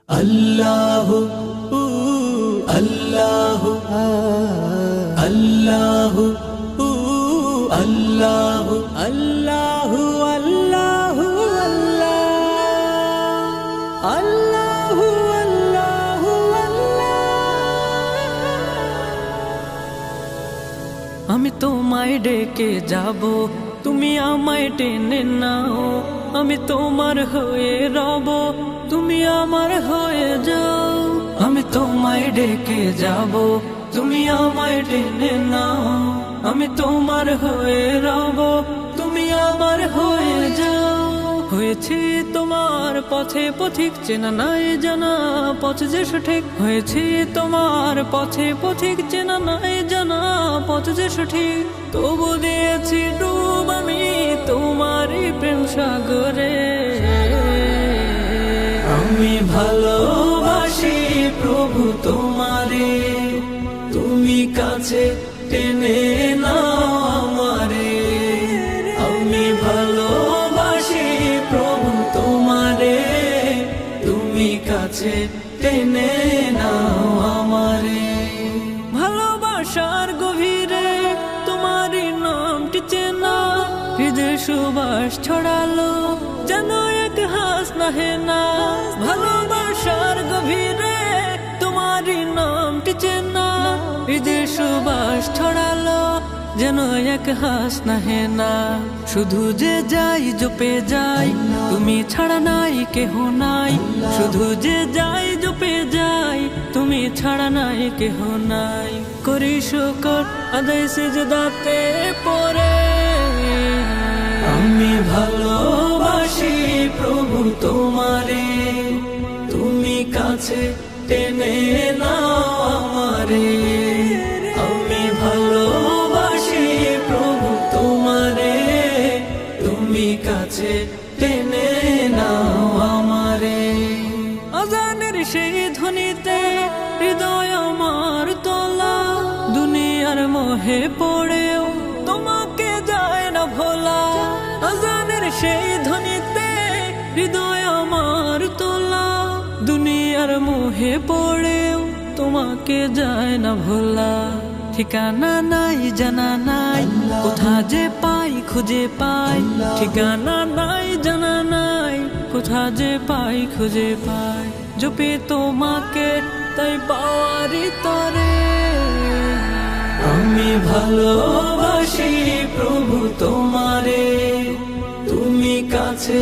আল্লাহু আল্লাহু আল্লাহু আল্লাহু আল্লাহু আল্লাহু আল্লাহু আল্লাহু আমি তোমায় ডেকে যাব, তুমি আমায় টেনে নাও। আমি তোমার হয়ে রব, তুমি আমার হয়ে যাও। আমি তোমায় ডেকে যাব, তুমি আমায় টেনে নাও। আমি তোমার হয়ে রব, তুমি আমার হয়ে যাও। হয়েছি তোমার পথে পথিক, চেনা নাই জানা পথ যে সঠিক। হয়েছি তোমার পথে পথিক, চেনা নাই জানা পথ যে সঠিক। তবু দিয়েছি ডুব আমি তোমারই প্রেম সাগরে। আমি ভালোবাসি প্রভু তোমারে, তুমি কাছে টেনে নাও আমারে। আমি ভালোবাসি প্রভু তোমারে, তুমি কাছে টেনে নাও আমারে। ভালোবাসার গভীরে তোমারই নামটি চেনা, হৃদয় সুবাস ছড়ালো যেন এক হাস নাহে না। ভালোবাসার গভীরে তোমারই নামটি চেনা, হৃদয় সুবাস ছড়ালো যেন এক হাস নাহে না। শুধু যে যাই জপে যাই, তুমি ছাড়া নাই কেহ নাই। শুধু যে যাই জপে যাই, তুমি ছাড়া নাই কেহ নাই। করি শুকর আদায় সিজদাতে পড়ে। আমি ভালোবাসি প্রভু তোমারে, তুমি কাছে টেনে নাও আমারে। আমি ভালোবাসি প্রভু তোমারে, তুমি কাছে টেনে নাও আমারে। আজানের সেই ধ্বনিতে হৃদয় আমার তোলা, দুনিয়ার মোহে পড়েও তোমাকে যায় না ভোলা। আজানের সেই ধ্বনিতে হৃদয় আমার তোলা, দুনিয়ার মোহে পড়েও তোমাকে যায় না ভোলা। ঠিকানা নাই জানা নাই, কোথা যে পাই খুঁজে পাই। ঠিকানা নাই জানা নাই, কোথা যে পাই খুঁজে পাই। জপে তোমাকে তাই পাওয়ারি তরে। আমি ভালোবাসি প্রভু তোমারে, তুমি কাছে